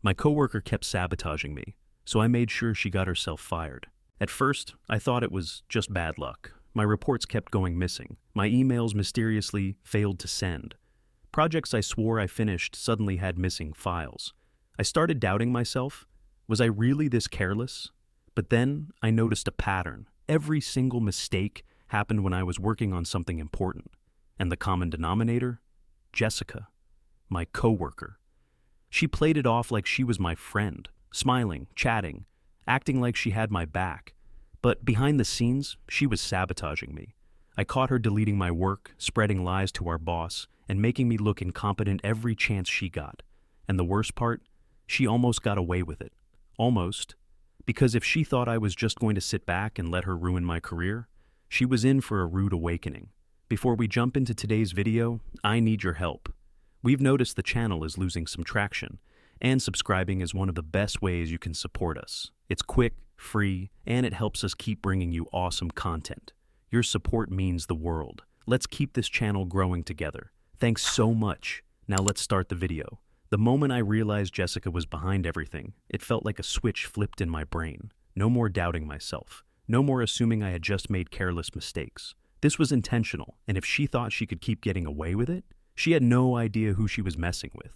My coworker kept sabotaging me, so I made sure she got herself fired. At first, I thought it was just bad luck. My reports kept going missing. My emails mysteriously failed to send. Projects I swore I finished suddenly had missing files. I started doubting myself. Was I really this careless? But then I noticed a pattern. Every single mistake happened when I was working on something important. And the common denominator? Jessica, my coworker. She played it off like she was my friend, smiling, chatting, acting like she had my back. But behind the scenes, she was sabotaging me. I caught her deleting my work, spreading lies to our boss, and making me look incompetent every chance she got. And the worst part? She almost got away with it. Almost. Because if she thought I was just going to sit back and let her ruin my career, she was in for a rude awakening. Before we jump into today's video, I need your help. We've noticed the channel is losing some traction, and subscribing is one of the best ways you can support us. It's quick, free, and it helps us keep bringing you awesome content. Your support means the world. Let's keep this channel growing together. Thanks so much. Now let's start the video. The moment I realized Jessica was behind everything, it felt like a switch flipped in my brain. No more doubting myself. No more assuming I had just made careless mistakes. This was intentional, and if she thought she could keep getting away with it, she had no idea who she was messing with.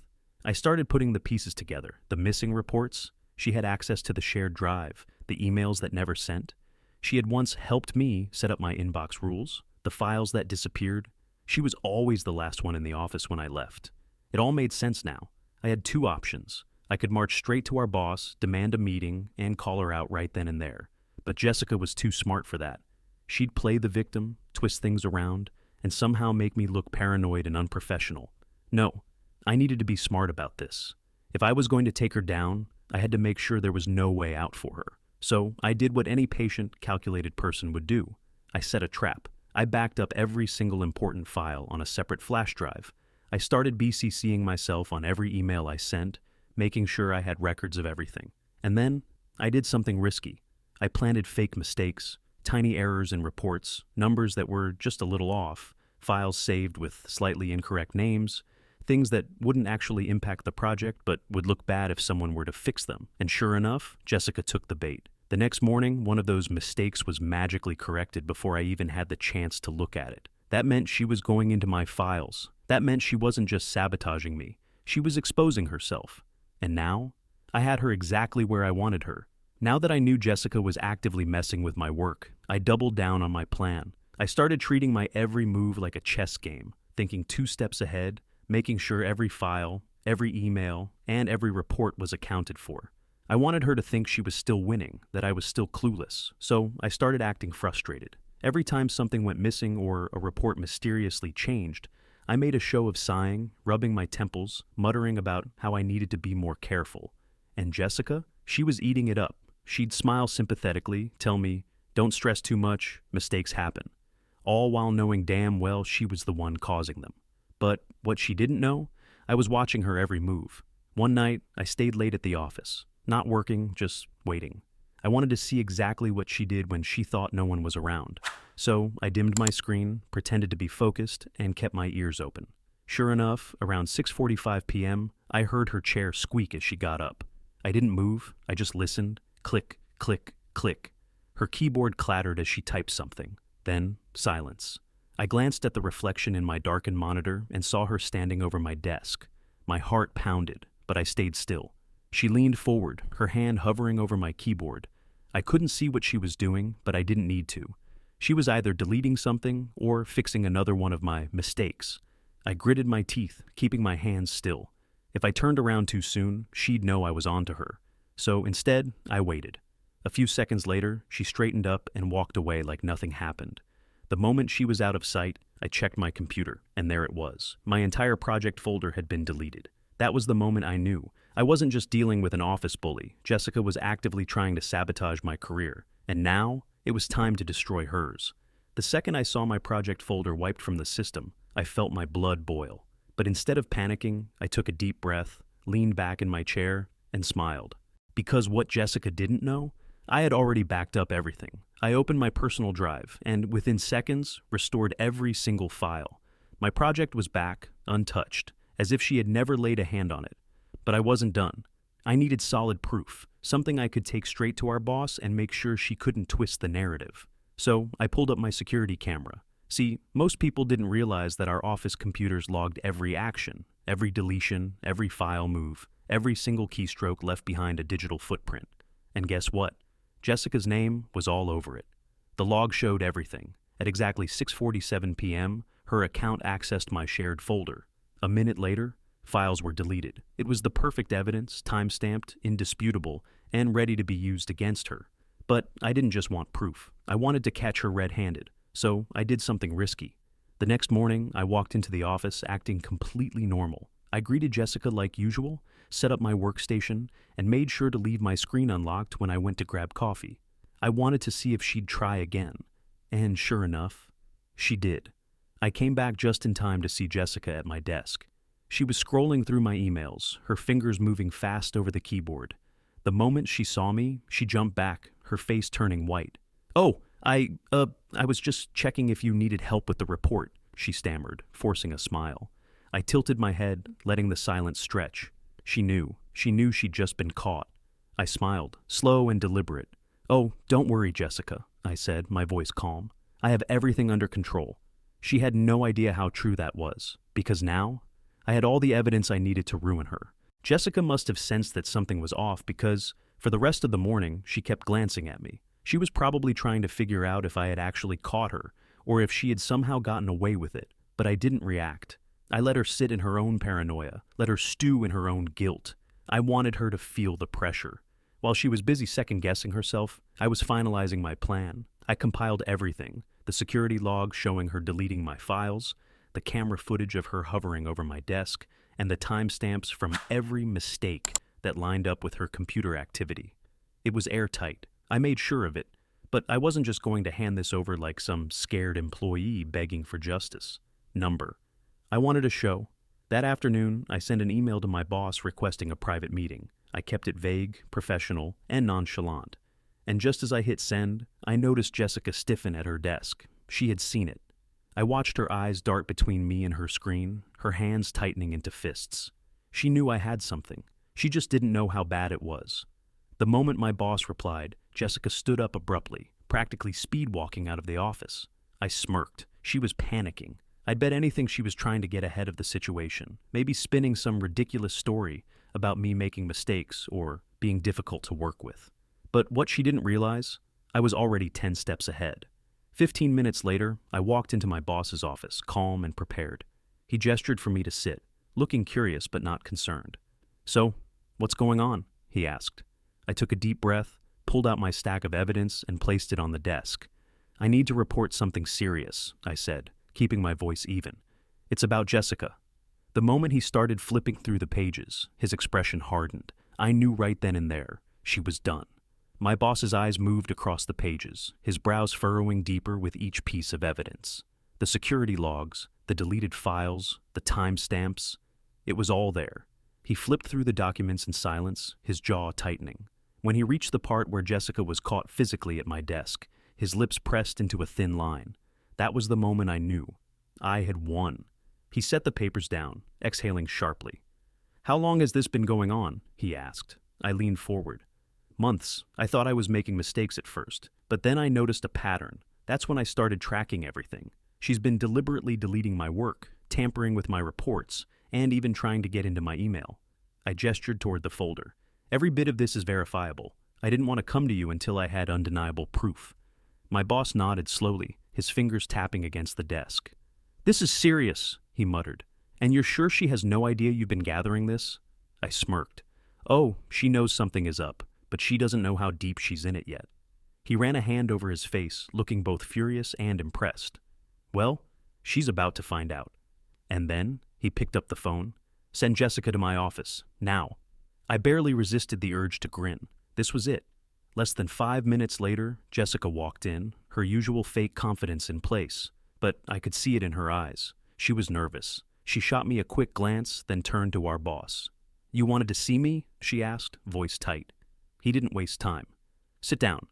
I started putting the pieces together. The missing reports. She had access to the shared drive. The emails that never sent. She had once helped me set up my inbox rules. The files that disappeared. She was always the last one in the office when I left. It all made sense now. I had two options. I could march straight to our boss, demand a meeting, and call her out right then and there. But Jessica was too smart for that. She'd play the victim, twist things around, and somehow make me look paranoid and unprofessional. No, I needed to be smart about this. If I was going to take her down, I had to make sure there was no way out for her. So I did what any patient, calculated person would do. I set a trap. I backed up every single important file on a separate flash drive. I started BCCing myself on every email I sent, making sure I had records of everything. And then I did something risky. I planted fake mistakes, tiny errors in reports, numbers that were just a little off, files saved with slightly incorrect names, things that wouldn't actually impact the project but would look bad if someone were to fix them. And sure enough, Jessica took the bait. The next morning, one of those mistakes was magically corrected before I even had the chance to look at it. That meant she was going into my files. That meant she wasn't just sabotaging me. She was exposing herself. And now, I had her exactly where I wanted her. Now that I knew Jessica was actively messing with my work, I doubled down on my plan. I started treating my every move like a chess game, thinking 2 steps ahead, making sure every file, every email, and every report was accounted for. I wanted her to think she was still winning, that I was still clueless, so I started acting frustrated. Every time something went missing or a report mysteriously changed, I made a show of sighing, rubbing my temples, muttering about how I needed to be more careful. And Jessica, she was eating it up. She'd smile sympathetically, tell me, "Don't stress too much, mistakes happen," all while knowing damn well she was the one causing them. But what she didn't know, I was watching her every move. One night, I stayed late at the office, not working, just waiting. I wanted to see exactly what she did when she thought no one was around. So I dimmed my screen, pretended to be focused, and kept my ears open. Sure enough, around 6:45 p.m., I heard her chair squeak as she got up. I didn't move, I just listened. Click, click, click. Her keyboard clattered as she typed something. Then, silence. I glanced at the reflection in my darkened monitor and saw her standing over my desk. My heart pounded, but I stayed still. She leaned forward, her hand hovering over my keyboard. I couldn't see what she was doing, but I didn't need to. She was either deleting something or fixing another one of my mistakes. I gritted my teeth, keeping my hands still. If I turned around too soon, she'd know I was onto her. So instead, I waited. A few seconds later, she straightened up and walked away like nothing happened. The moment she was out of sight, I checked my computer, and there it was. My entire project folder had been deleted. That was the moment I knew. I wasn't just dealing with an office bully. Jessica was actively trying to sabotage my career. And now, it was time to destroy hers. The second I saw my project folder wiped from the system, I felt my blood boil. But instead of panicking, I took a deep breath, leaned back in my chair, and smiled. Because what Jessica didn't know, I had already backed up everything. I opened my personal drive, and within seconds, restored every single file. My project was back, untouched, as if she had never laid a hand on it. But I wasn't done. I needed solid proof, something I could take straight to our boss and make sure she couldn't twist the narrative. So I pulled up my security camera. See, most people didn't realize that our office computers logged every action, every deletion, every file move, every single keystroke left behind a digital footprint. And guess what? Jessica's name was all over it. The log showed everything. At exactly 6:47 p.m., her account accessed my shared folder. A minute later, files were deleted. It was the perfect evidence, time-stamped, indisputable, and ready to be used against her. But I didn't just want proof. I wanted to catch her red-handed, so I did something risky. The next morning, I walked into the office acting completely normal. I greeted Jessica like usual, set up my workstation, and made sure to leave my screen unlocked when I went to grab coffee. I wanted to see if she'd try again. And sure enough, she did. I came back just in time to see Jessica at my desk. She was scrolling through my emails, her fingers moving fast over the keyboard. The moment she saw me, she jumped back, her face turning white. "Oh, I was just checking if you needed help with the report," she stammered, forcing a smile. I tilted my head, letting the silence stretch. She knew she'd just been caught. I smiled, slow and deliberate. "Oh, don't worry, Jessica," I said, my voice calm. "I have everything under control." She had no idea how true that was, because now I had all the evidence I needed to ruin her. Jessica must have sensed that something was off because, for the rest of the morning, she kept glancing at me. She was probably trying to figure out if I had actually caught her, or if she had somehow gotten away with it, but I didn't react. I let her sit in her own paranoia, let her stew in her own guilt. I wanted her to feel the pressure. While she was busy second-guessing herself, I was finalizing my plan. I compiled everything, the security log showing her deleting my files, the camera footage of her hovering over my desk, and the timestamps from every mistake that lined up with her computer activity. It was airtight. I made sure of it, but I wasn't just going to hand this over like some scared employee begging for justice. Number. I wanted a show. That afternoon, I sent an email to my boss requesting a private meeting. I kept it vague, professional, and nonchalant. And just as I hit send, I noticed Jessica stiffen at her desk. She had seen it. I watched her eyes dart between me and her screen, her hands tightening into fists. She knew I had something. She just didn't know how bad it was. The moment my boss replied, Jessica stood up abruptly, practically speed-walking out of the office. I smirked. She was panicking. I'd bet anything she was trying to get ahead of the situation, maybe spinning some ridiculous story about me making mistakes or being difficult to work with. But what she didn't realize, I was already 10 steps ahead. 15 minutes later, I walked into my boss's office, calm and prepared. He gestured for me to sit, looking curious but not concerned. "So, what's going on?" he asked. I took a deep breath, pulled out my stack of evidence, and placed it on the desk. "I need to report something serious," I said, keeping my voice even. "It's about Jessica." The moment he started flipping through the pages, his expression hardened. I knew right then and there, she was done. My boss's eyes moved across the pages, his brows furrowing deeper with each piece of evidence. The security logs, the deleted files, the timestamps, it was all there. He flipped through the documents in silence, his jaw tightening. When he reached the part where Jessica was caught physically at my desk, his lips pressed into a thin line. That was the moment I knew. I had won. He set the papers down, exhaling sharply. "How long has this been going on?" he asked. I leaned forward. "Months. I thought I was making mistakes at first, but then I noticed a pattern. That's when I started tracking everything. She's been deliberately deleting my work, tampering with my reports, and even trying to get into my email." I gestured toward the folder. "Every bit of this is verifiable. I didn't want to come to you until I had undeniable proof." My boss nodded slowly, his fingers tapping against the desk. "This is serious," he muttered. "And you're sure she has no idea you've been gathering this?" I smirked. "Oh, she knows something is up, but she doesn't know how deep she's in it yet." He ran a hand over his face, looking both furious and impressed. "Well, she's about to find out." And then he picked up the phone. "Send Jessica to my office, now." I barely resisted the urge to grin. This was it. Less than 5 minutes later, Jessica walked in, her usual fake confidence in place, but I could see it in her eyes. She was nervous. She shot me a quick glance, then turned to our boss. "You wanted to see me?" she asked, voice tight. He didn't waste time. "Sit down."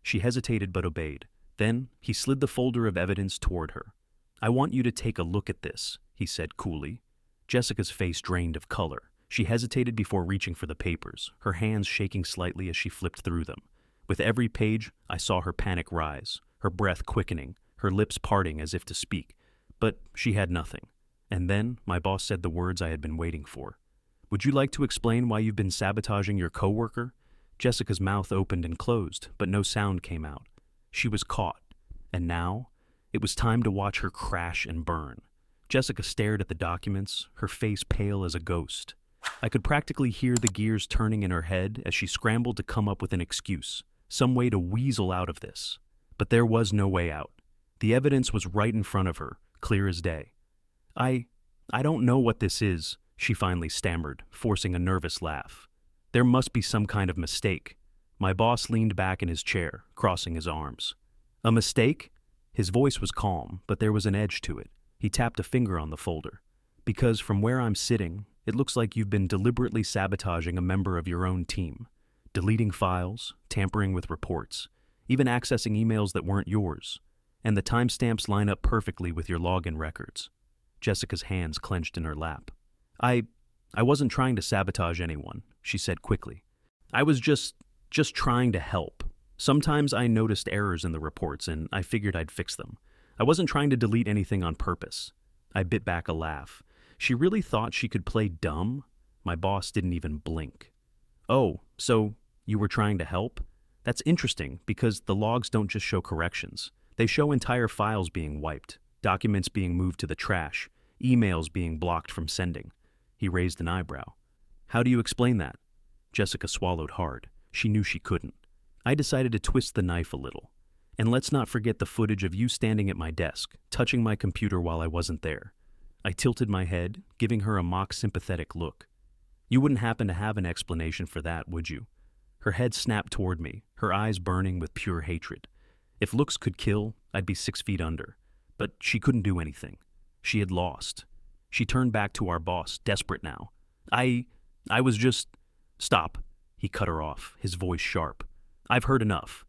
She hesitated but obeyed. Then he slid the folder of evidence toward her. "I want you to take a look at this," he said coolly. Jessica's face drained of color. She hesitated before reaching for the papers, her hands shaking slightly as she flipped through them. With every page, I saw her panic rise, her breath quickening, her lips parting as if to speak. But she had nothing. And then my boss said the words I had been waiting for. "Would you like to explain why you've been sabotaging your coworker?" Jessica's mouth opened and closed, but no sound came out. She was caught. And now, it was time to watch her crash and burn. Jessica stared at the documents, her face pale as a ghost. I could practically hear the gears turning in her head as she scrambled to come up with an excuse, some way to weasel out of this. But there was no way out. The evidence was right in front of her, clear as day. I don't know what this is," she finally stammered, forcing a nervous laugh. "There must be some kind of mistake." My boss leaned back in his chair, crossing his arms. "A mistake?" His voice was calm, but there was an edge to it. He tapped a finger on the folder. "Because from where I'm sitting, it looks like you've been deliberately sabotaging a member of your own team. Deleting files, tampering with reports, even accessing emails that weren't yours. And the timestamps line up perfectly with your login records." Jessica's hands clenched in her lap. I wasn't trying to sabotage anyone," she said quickly. "I was just trying to help. Sometimes I noticed errors in the reports and I figured I'd fix them. I wasn't trying to delete anything on purpose." I bit back a laugh. She really thought she could play dumb? My boss didn't even blink. "Oh, so you were trying to help? That's interesting because the logs don't just show corrections. They show entire files being wiped, documents being moved to the trash, emails being blocked from sending." He raised an eyebrow. "How do you explain that?" Jessica swallowed hard. She knew she couldn't. I decided to twist the knife a little. "And let's not forget the footage of you standing at my desk, touching my computer while I wasn't there." I tilted my head, giving her a mock sympathetic look. "You wouldn't happen to have an explanation for that, would you?" Her head snapped toward me, her eyes burning with pure hatred. If looks could kill, I'd be 6 feet under. But she couldn't do anything. She had lost. She turned back to our boss, desperate now. I was just... "Stop," he cut her off, his voice sharp. "I've heard enough."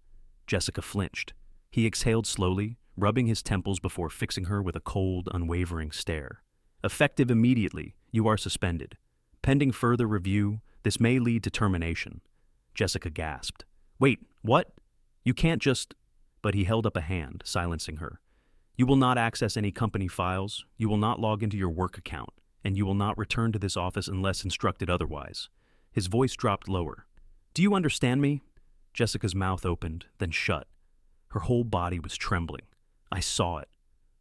Jessica flinched. He exhaled slowly, rubbing his temples before fixing her with a cold, unwavering stare. "Effective immediately, you are suspended. Pending further review, this may lead to termination." Jessica gasped. "Wait, what? You can't just..." But he held up a hand, silencing her. "You will not access any company files, you will not log into your work account, and you will not return to this office unless instructed otherwise." His voice dropped lower. "Do you understand me?" Jessica's mouth opened, then shut. Her whole body was trembling. I saw it.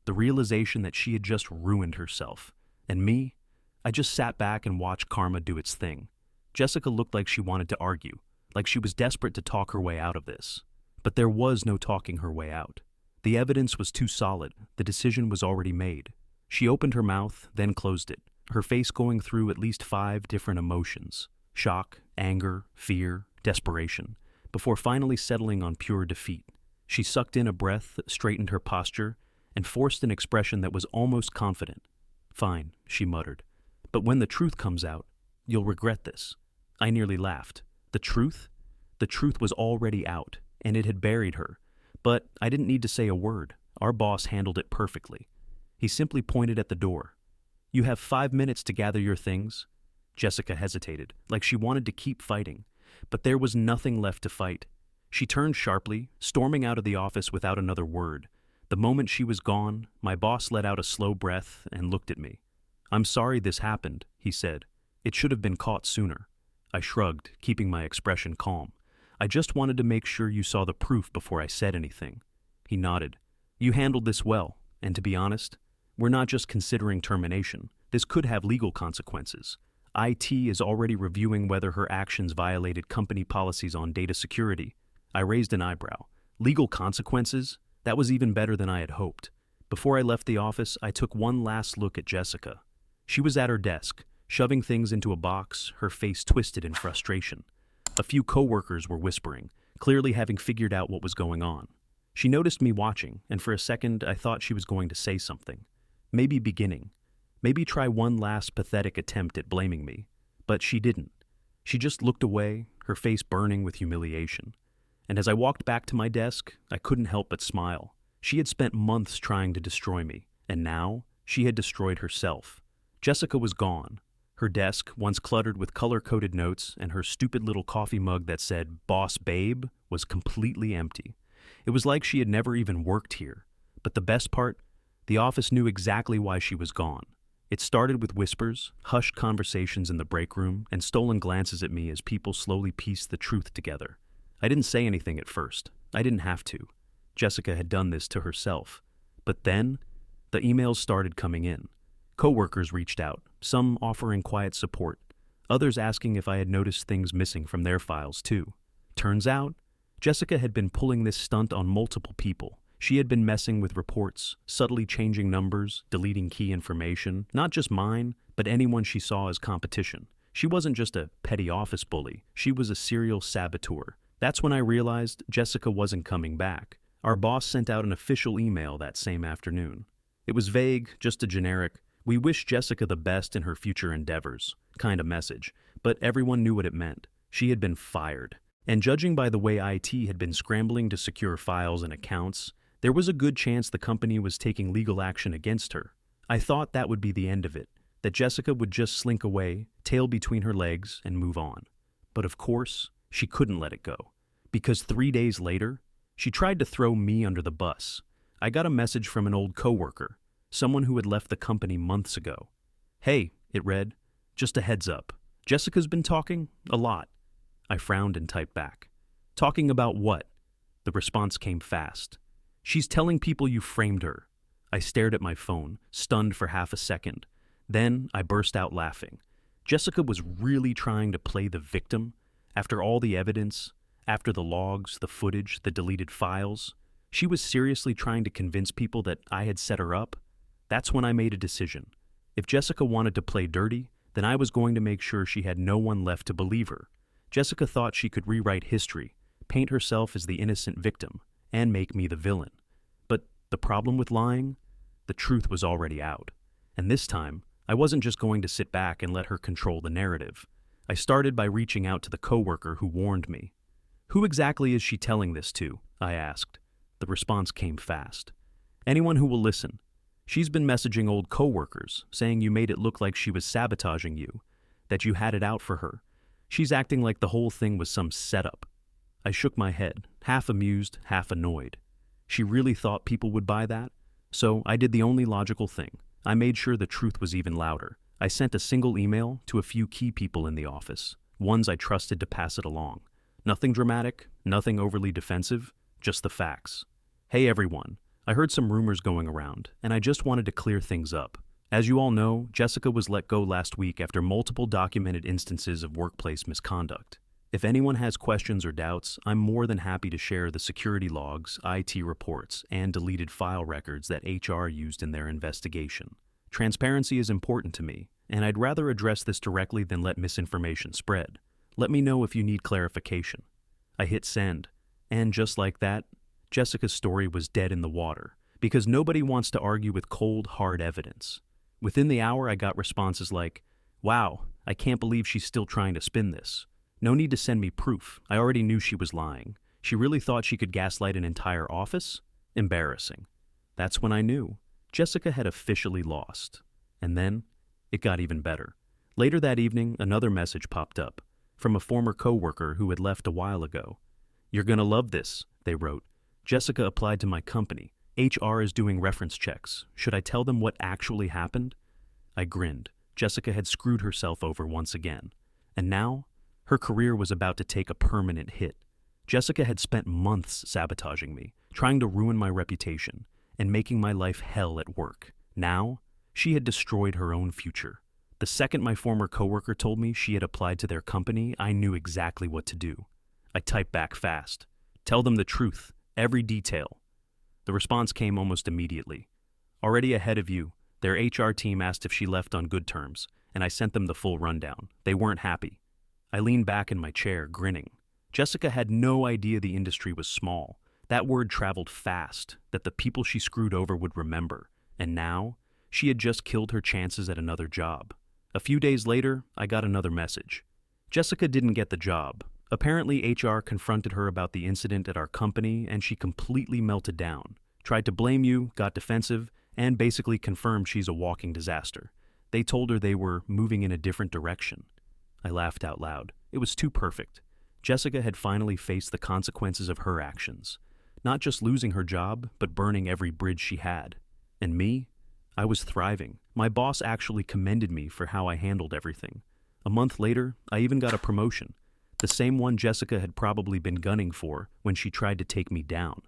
The realization that she had just ruined herself. And me? I just sat back and watched karma do its thing. Jessica looked like she wanted to argue, like she was desperate to talk her way out of this. But there was no talking her way out. The evidence was too solid. The decision was already made. She opened her mouth, then closed it, her face going through at least 5 different emotions: shock, anger, fear, desperation, before finally settling on pure defeat. She sucked in a breath, straightened her posture, and forced an expression that was almost confident. "Fine," she muttered. "But when the truth comes out, you'll regret this." I nearly laughed. The truth? The truth was already out, and it had buried her. But I didn't need to say a word. Our boss handled it perfectly. He simply pointed at the door. "You have 5 minutes to gather your things." Jessica hesitated, like she wanted to keep fighting. But there was nothing left to fight. She turned sharply, storming out of the office without another word. The moment she was gone, my boss let out a slow breath and looked at me. "I'm sorry this happened," he said. "It should have been caught sooner." I shrugged, keeping my expression calm. "I just wanted to make sure you saw the proof before I said anything." He nodded. "You handled this well, and to be honest, we're not just considering termination. This could have legal consequences. IT is already reviewing whether her actions violated company policies on data security." I raised an eyebrow. Legal consequences? That was even better than I had hoped. Before I left the office, I took one last look at Jessica. She was at her desk, shoving things into a box, her face twisted in frustration. A few coworkers were whispering, clearly having figured out what was going on. She noticed me watching, and for a second I thought she was going to say something. Maybe beginning. Maybe try one last pathetic attempt at blaming me. But she didn't. She just looked away, her face burning with humiliation. And as I walked back to my desk, I couldn't help but smile. She had spent months trying to destroy me, and now she had destroyed herself. Jessica was gone. Her desk, once cluttered with color-coded notes, and her stupid little coffee mug that said "Boss Babe" was completely empty. It was like she had never even worked here. But the best part? The office knew exactly why she was gone. It started with whispers, hushed conversations in the break room, and stolen glances at me as people slowly pieced the truth together. I didn't say anything at first. I didn't have to. Jessica had done this to herself. But then, the emails started coming in. Coworkers reached out, some offering quiet support, others asking if I had noticed things missing from their files too. Turns out, Jessica had been pulling this stunt on multiple people. She had been messing with reports, subtly changing numbers, deleting key information, not just mine, but anyone she saw as competition. She wasn't just a petty office bully, she was a serial saboteur. That's when I realized Jessica wasn't coming back. Our boss sent out an official email that same afternoon. It was vague, just a generic, "We wish Jessica the best in her future endeavors" kind of message, but everyone knew what it meant. She had been fired. And judging by the way IT had been scrambling to secure files and accounts, there was a good chance the company was taking legal action against her. I thought that would be the end of it, that Jessica would just slink away, tail between her legs, and move on. But of course, she couldn't let it go. Because 3 days later, she tried to throw me under the bus. I got a message from an old coworker, someone who had left the company months ago. "Hey," it read, "just a heads up. Jessica's been talking a lot." I frowned and typed back. "Talking about what?" The response came fast. "She's telling people you framed her." I stared at my phone, stunned for half a second. Then I burst out laughing. Jessica was really trying to play the victim? After all the evidence, after the logs, the footage, the deleted files, she was seriously trying to convince people that I had set her up? That's when I made a decision. If Jessica wanted to play dirty, then I was going to make sure she had no one left to believe her. Jessica thought she could rewrite history, paint herself as the innocent victim, and make me the villain. But the problem with lying? The truth was already out. And this time, I wasn't just going to sit back and let her control the narrative. I started by reaching out to the coworker who warned me. "Who exactly is she telling this to?" I asked. The response came fast. "Anyone who will listen. She's been messaging old coworkers, saying you made it look like she was sabotaging you, that you had it out for her. She's acting like the whole thing was some setup." I shook my head, half amused, half annoyed. She really thought people would buy that? So I did the only logical thing. I made sure the truth was even louder. I sent a single email to a few key people in the office, ones I trusted to pass it along. Nothing dramatic, nothing overly defensive, just the facts. "Hey everyone, I heard some rumors going around, and I just wanted to clear things up. As you all know, Jessica was let go last week after multiple documented instances of workplace misconduct. If anyone has questions or doubts, I'm more than happy to share the security logs, IT reports, and deleted file records that HR used in their investigation. Transparency is important to me, and I'd rather address this directly than let misinformation spread. Let me know if you need clarification." I hit send, and just like that, Jessica's story was dead in the water, because nobody wants to argue with cold, hard evidence. Within the hour, I got responses like, "Wow, I can't believe she's still trying to spin this. No need to send me proof. I already knew she was lying. She really thought she could gaslight an entire office? Embarrassing." That's when I knew. Jessica had officially lost. And then, it got even better. Later that evening, another message popped up, from a former coworker who had left a while ago. "You're gonna love this," they wrote. "Jessica applied to my company. HR is doing reference checks. Should I tell them what actually happened?" I grinned. Jessica had screwed herself over once again. And now, her career was about to take a permanent hit. Jessica had spent months sabotaging me, trying to ruin my reputation, and making my life hell at work. Now, she had destroyed her own future. The second my former coworker told me she had applied to their company, I knew exactly what to do. I typed back fast. "Tell them the truth, every detail." The response came almost immediately. "Already ahead of you, their HR team asked if she left on good terms, and I sent them the full rundown. They weren't happy." I leaned back in my chair, grinning. Jessica had no idea the industry was small. That word traveled fast, that the people she screwed over would remember. And now, she had just killed her chances at another job. A few days later, I got another message. Jessica didn't get the job. Apparently, HR confronted her about the incident at our company, and she completely melted down. Tried to blame you, got defensive, and basically confirmed she's a walking disaster. They told her they were moving in a different direction. I laughed out loud. It was too perfect. Jessica had finally faced the consequences of her actions. Not just losing her job, but burning every bridge she had. And me? I was thriving. My boss actually commended me for how I handled everything. A month later, I even got a promotion. The same one Jessica had probably been gunning for when she tried to take me down.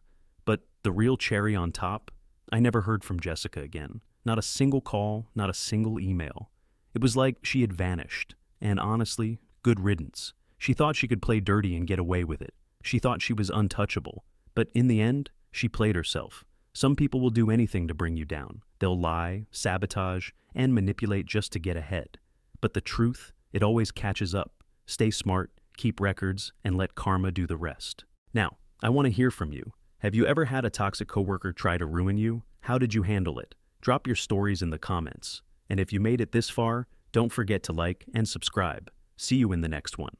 But the real cherry on top? I never heard from Jessica again. Not a single call, not a single email. It was like she had vanished. And honestly, good riddance. She thought she could play dirty and get away with it. She thought she was untouchable. But in the end, she played herself. Some people will do anything to bring you down. They'll lie, sabotage, and manipulate just to get ahead. But the truth, it always catches up. Stay smart, keep records, and let karma do the rest. Now, I want to hear from you. Have you ever had a toxic coworker try to ruin you? How did you handle it? Drop your stories in the comments. And if you made it this far, don't forget to like and subscribe. See you in the next one.